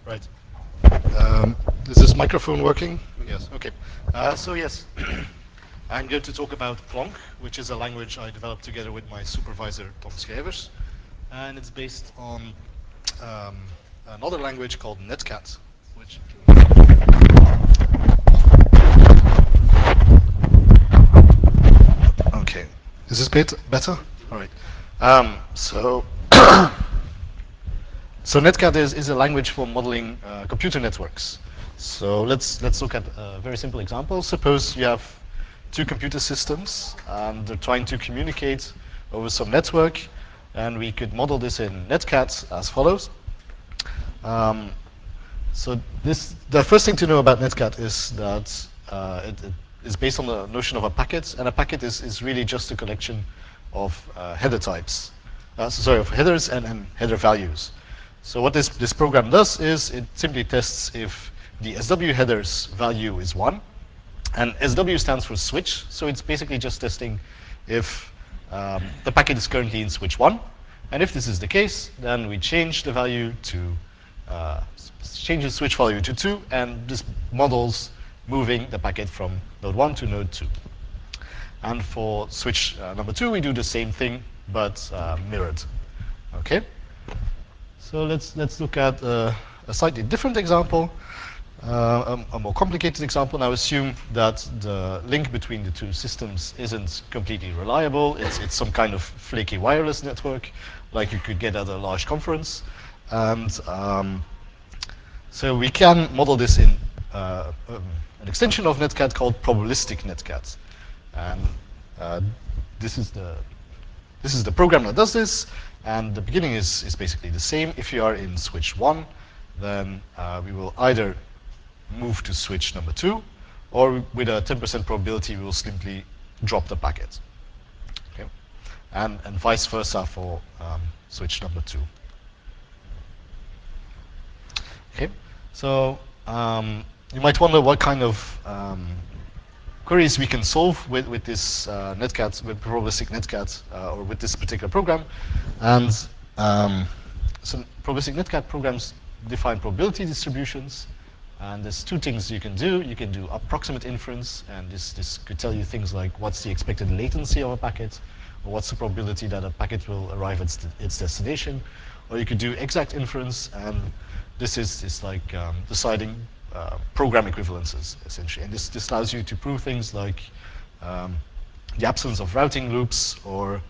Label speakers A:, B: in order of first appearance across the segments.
A: Right. Is this microphone working? Yes. Okay. So yes, I'm going to talk about PLωNK, which is a language I developed together with my supervisor Tom Schrijvers, and it's based on um, another language called NetKAT, which. Okay. Is this better? All right. So. So NetKAT is a language for modeling computer networks. So let's look at a very simple example. Suppose you have two computer systems and they're trying to communicate over some network, and we could model this in NetKAT as follows. Um, so the first thing to know about NetKAT is that it is based on the notion of a packet, and a packet is really just a collection of header types. Sorry, of headers and header values. So what this program does is it simply tests if the SW header's value is 1, and SW stands for switch, so it's basically just testing if the packet is currently in switch 1, and if this is the case, then we change the value to change the switch value to 2, and this models moving the packet from node 1 to node 2. And for switch number 2, we do the same thing, but mirrored. Okay. So let's look at a slightly different example, a more complicated example. Now assume that the link between the two systems isn't completely reliable. It's some kind of flaky wireless network, like you could get at a large conference. And so we can model this in an extension of NetKAT called Probabilistic NetKAT. And this is the program that does this, and the beginning is basically the same. If you are in switch 1, then we will either move to switch number 2, or with a 10% probability, we will simply drop the packet. Okay? And vice versa for switch number 2. Okay? So you might wonder what kind of queries we can solve with this NetKAT, with probabilistic NetKAT, or with this particular program. And so probabilistic NetKAT programs define probability distributions. And there's two things you can do. You can do approximate inference, and this could tell you things like what's the expected latency of a packet, or what's the probability that a packet will arrive at its destination. Or you could do exact inference, and this is like deciding program equivalences, essentially. And this allows you to prove things like the absence of routing loops or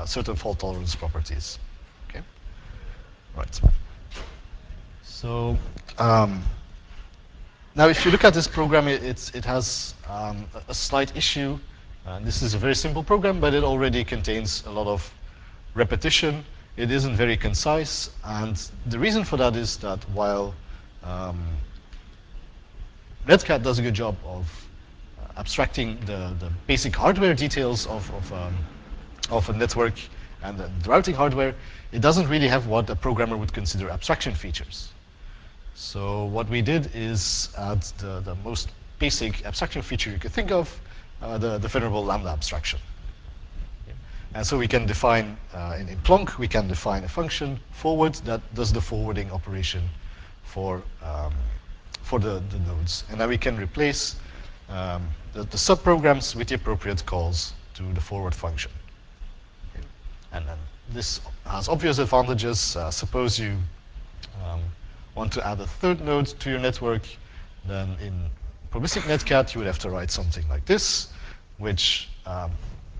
A: certain fault tolerance properties. Okay? Right. So now if you look at this program, it has a slight issue. This is a very simple program, but it already contains a lot of repetition. It isn't very concise, and the reason for that is that while NetKAT does a good job of abstracting the basic hardware details of a network and the routing hardware, it doesn't really have what a programmer would consider abstraction features. So what we did is add the most basic abstraction feature you could think of, the venerable lambda abstraction. And so we can define, in PLωNK, we can define a function forward that does the forwarding operation for the nodes. And then we can replace the subprograms with the appropriate calls to the forward function. Okay. And then this has obvious advantages. Suppose you want to add a third node to your network, then in probabilistic NetKAT, you would have to write something like this, which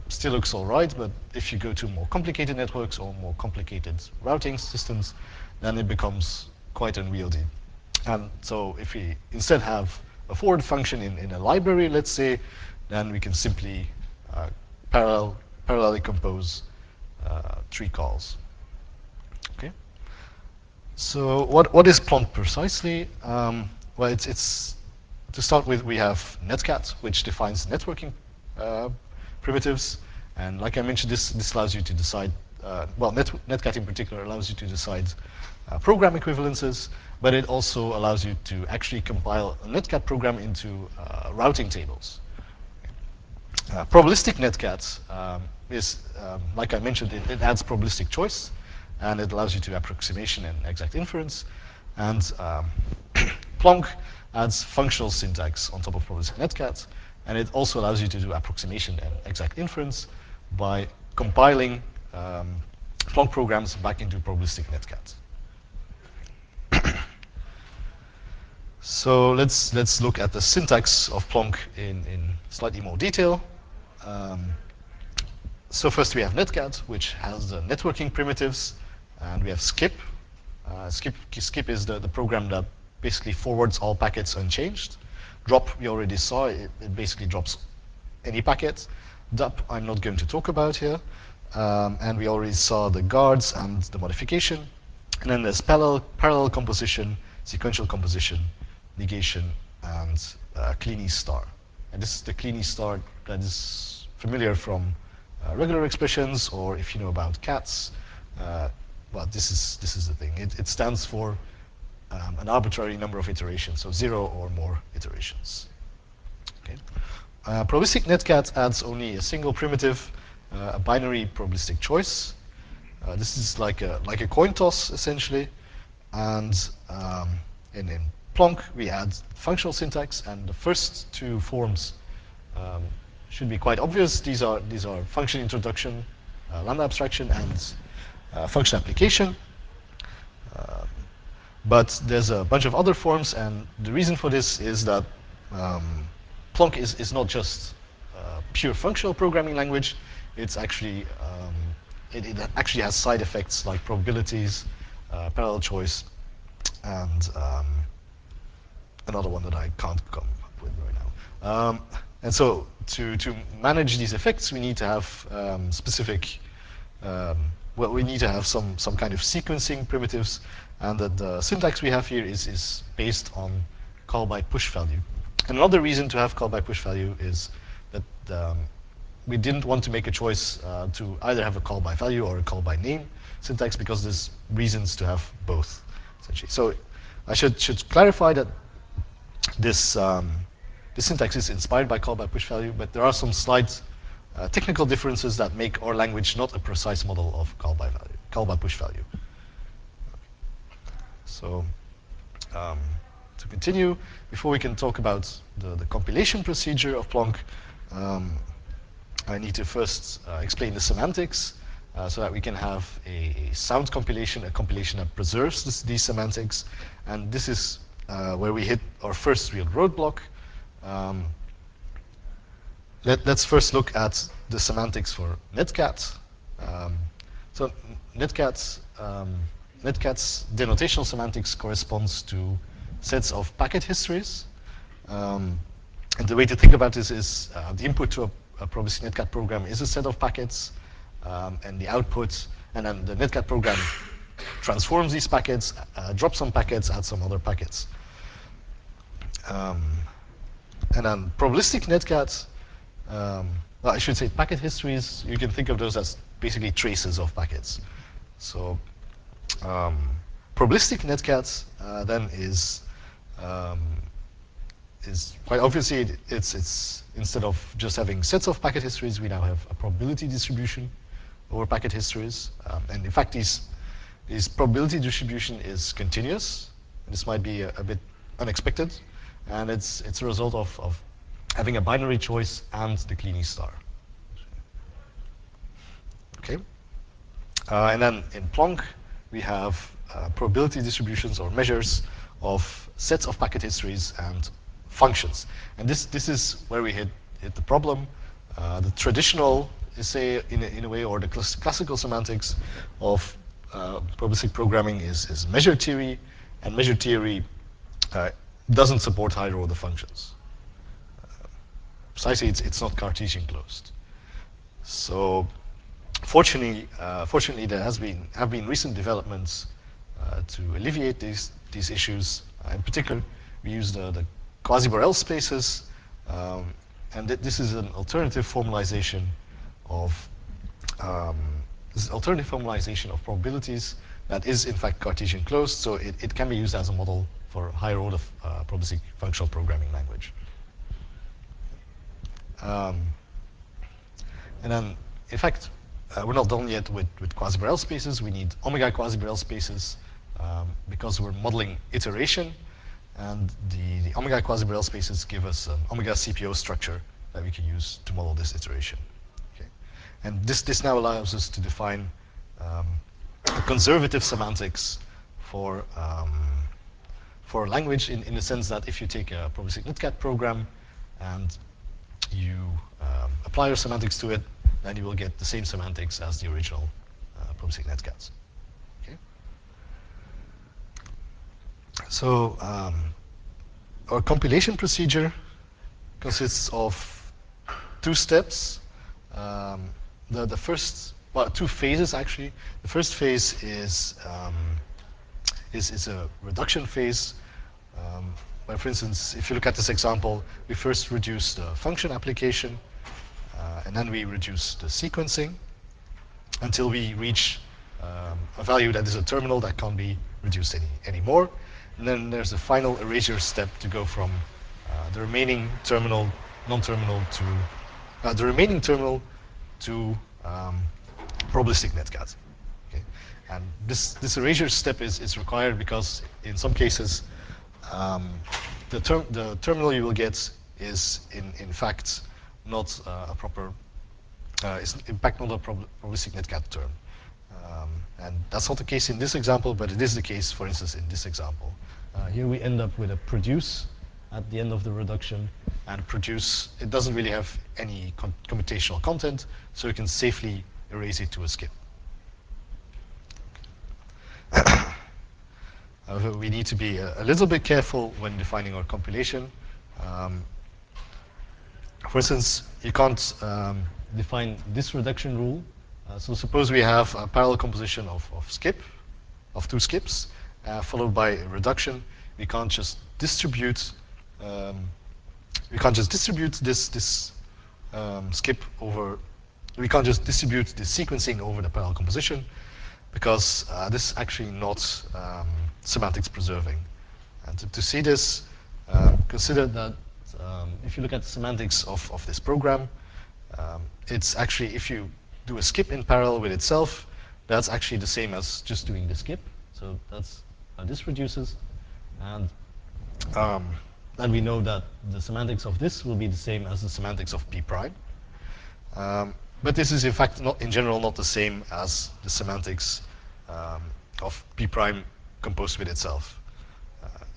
A: still looks all right, but if you go to more complicated networks or more complicated routing systems, then it becomes quite unwieldy. And so if we instead have a forward function in a library, let's say, then we can simply parallelly compose 3 calls. Okay. So what is PLωNK precisely? Well, it's to start with, we have NetKAT, which defines networking primitives, and like I mentioned, this allows you to decide. Well, NetKAT in particular allows you to decide program equivalences, but it also allows you to actually compile a NetKAT program into routing tables. Probabilistic NetKAT is, like I mentioned, it adds probabilistic choice, and it allows you to approximation and exact inference. And PLωNK adds functional syntax on top of probabilistic NetKAT, and it also allows you to do approximation and exact inference by compiling PLωNK programs back into probabilistic NetKAT. So let's look at the syntax of PLωNK in slightly more detail. So first we have NetKAT, which has the networking primitives, and we have skip. Skip is the program that basically forwards all packets unchanged. Drop, we already saw, it basically drops any packet. Dup, I'm not going to talk about here. And we already saw the guards and the modification. And then there's parallel composition, sequential composition, negation, and cleany star. And this is the cleany star that is familiar from regular expressions, or if you know about cats, well, this is the thing. It stands for an arbitrary number of iterations, so 0 or more iterations. Okay. Probabilistic NetKAT adds only a single primitive, a binary probabilistic choice. This is like a coin toss, essentially. And in PLωNK, we add functional syntax, and the first two forms should be quite obvious. These are function introduction, lambda abstraction, and function application. But there's a bunch of other forms, and the reason for this is that PLωNK is not just pure functional programming language. It's actually it actually has side effects like probabilities, parallel choice, and another one that I can't come up with right now. And so to manage these effects, we need to have specific, well, we need to have some kind of sequencing primitives, and the syntax we have here is based on call by push value. And another reason to have call by push value is that we didn't want to make a choice to either have a call by value or a call by name syntax, because there's reasons to have both, essentially. So I should clarify that this syntax is inspired by call by push value, but there are some slight technical differences that make our language not a precise model of call by push value. So to continue, before we can talk about the compilation procedure of PLωNK, I need to first explain the semantics so that we can have a sound compilation, a compilation that preserves these semantics. And this is where we hit our first real roadblock. Let's first look at the semantics for NetKAT. So NetKAT's denotational semantics corresponds to sets of packet histories. And the way to think about this is the input to a probabilistic NetKAT program is a set of packets, and the output, and then the NetKAT program transforms these packets, drops some packets, adds some other packets. And then probabilistic NetKAT, well, I should say packet histories, you can think of those as basically traces of packets. So probabilistic NetKAT then is quite obviously, it's instead of just having sets of packet histories, we now have a probability distribution over packet histories. And in fact, this probability distribution is continuous. This might be a bit unexpected, and it's a result of having a binary choice and the cleany star. Okay. And then in PLωNK, we have probability distributions or measures of sets of packet histories and functions. And this is where we hit the problem. The traditional, say in a way, or the classical semantics of probabilistic programming is measure theory, and measure theory doesn't support higher order functions. Precisely, it's not Cartesian closed. So fortunately, there have been recent developments to alleviate these issues. In particular, we use the quasi-Borel spaces, and this is an alternative formalization of probabilities that is in fact Cartesian closed. So it can be used as a model for higher order probabilistic functional programming language. And then, in fact, we're not done yet with quasi-Borel spaces. We need omega quasi-Borel spaces because we're modeling iteration, and the omega quasi-Borel spaces give us an omega CPO structure that we can use to model this iteration. Okay? And this now allows us to define a conservative semantics for a language in the sense that if you take a probabilistic NetKAT program and you apply your semantics to it, then you will get the same semantics as the original probabilistic NetKATs. Okay? So our compilation procedure consists of two steps. The first, well, two phases actually. The first phase is a reduction phase. Where, for instance, if you look at this example, we first reduce the function application, and then we reduce the sequencing until we reach a value that is a terminal that can't be reduced anymore. And then there's a final erasure step to go from the remaining terminal, non-terminal to the remaining terminal to probabilistic NetKAT. Okay? And this erasure step is required because in some cases the terminal you will get is in fact not a proper is in fact not a probabilistic NetKAT term. And that's not the case in this example, but it is the case, for instance, in this example. Here we end up with a produce at the end of the reduction, and produce, it doesn't really have any computational content, so you can safely erase it to a skip. However, we need to be a little bit careful when defining our compilation. For instance, you can't define this reduction rule. So suppose we have a parallel composition of two skips, followed by a reduction. We can't just distribute this skip over. We can't just distribute the sequencing over the parallel composition, because this is actually not semantics preserving. And to see this, consider that if you look at the semantics of this program, it's actually, if you do a skip in parallel with itself, that's actually the same as just doing the skip. So that's how this reduces. And then we know that the semantics of this will be the same as the semantics of P prime. But this is in fact not, in general, not the same as the semantics of P prime composed with itself.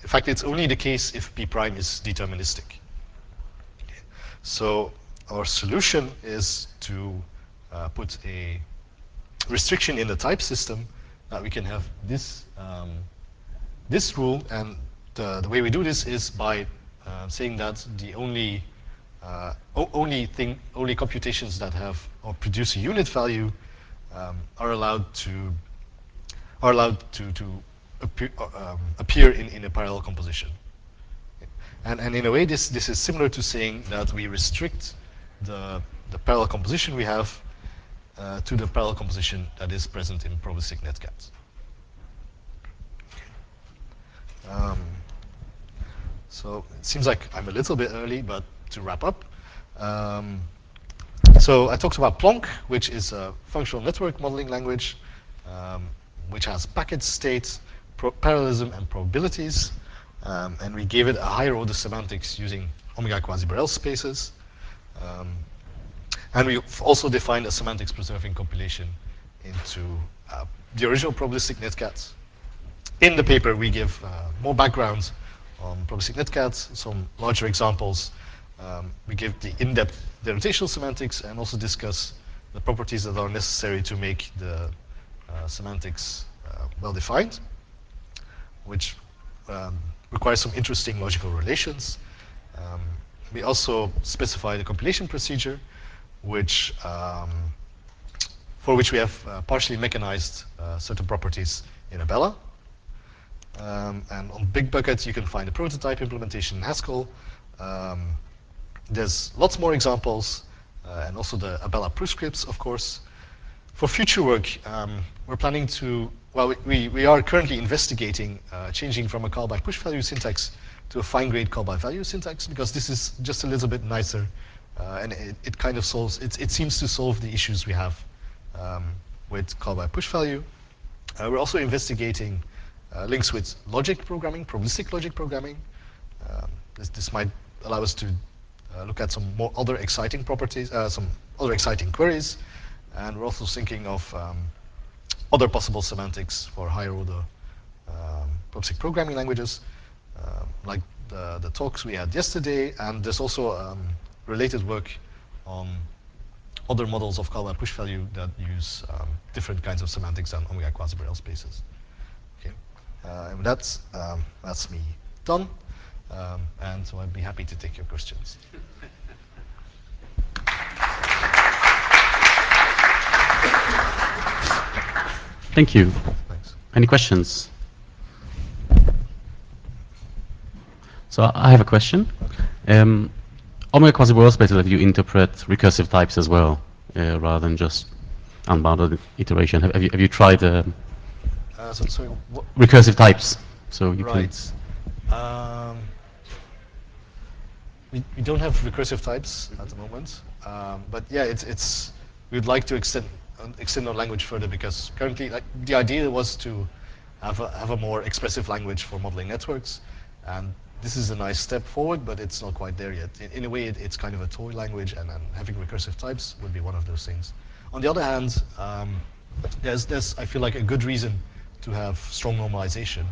A: In fact, it's only the case if P prime is deterministic. Okay. So our solution is to put a restriction in the type system that we can have this this rule, and the way we do this is by saying that the only computations that have or produce a unit value are allowed to appear in a parallel composition. And in a way, this is similar to saying that we restrict the parallel composition we have to the parallel composition that is present in probabilistic NetKAT. So it seems like I'm a little bit early, but to wrap up. So I talked about PLωNK, which is a functional network modeling language, which has packet state, parallelism, and probabilities. And we gave it a higher order semantics using omega quasi-Borel spaces. And we also defined a semantics preserving compilation into the original probabilistic NetKAT. In the paper, we give more background on probabilistic NetKAT, some larger examples. We give the in-depth denotational semantics and also discuss the properties that are necessary to make the semantics well-defined, which requires some interesting logical relations. We also specify the compilation procedure, which for which we have partially mechanized certain properties in Abella. And on Big Bucket, you can find a prototype implementation in Haskell. There's lots more examples, and also the Abella prescripts, of course. For future work, we're planning to, well, we are currently investigating changing from a call by push value syntax to a fine-grained call by value syntax, because this is just a little bit nicer, and it kind of solves, it seems to solve the issues we have with call by push value. We're also investigating links with logic programming, probabilistic logic programming. This might allow us to look at some more other exciting properties, some other exciting queries, and we're also thinking of other possible semantics for higher order probabilistic programming languages, like the talks we had yesterday, and there's also related work on other models of call by push value that use different kinds of semantics than omega quasi-Borel spaces. Okay, and that's me done, and so I'd be happy to take your questions.
B: Thank you.
A: Thanks.
B: Any questions? So I have a question. Omega quasi-Borel spaces let you interpret recursive types as well, rather than just unbounded iteration. Have you tried
A: Sorry, what?
B: recursive types? So you
A: Right. We don't have recursive types at the moment, but yeah, we'd like to extend our language further, because currently, like, the idea was to have a more expressive language for modeling networks, and this is a nice step forward, but it's not quite there yet. In a way, it's kind of a toy language, and having recursive types would be one of those things. On the other hand, there's I feel like a good reason to have strong normalization,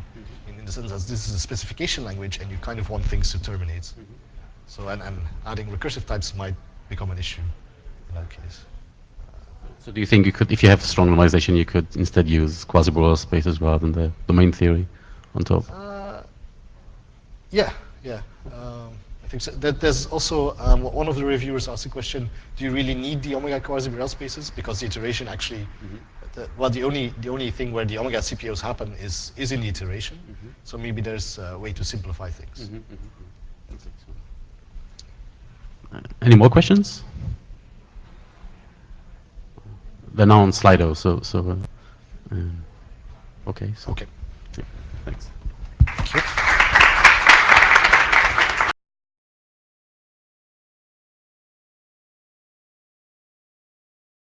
A: in the sense that this is a specification language, and you kind of want things to terminate. So, and adding recursive types might become an issue in that case.
B: So do you think you could, if you have strong normalization, you could instead use quasi-Borel spaces rather than the domain theory on top?
A: Yeah. I think so. There's also one of the reviewers asked the question: do you really need the omega quasi-Borel spaces? Because the iteration actually, the only thing where the omega CPOs happen is in the iteration. So maybe there's a way to simplify things.
B: Any more questions? They're now on Slido, okay. So
A: Okay.
B: yeah, thanks.
A: Thank you.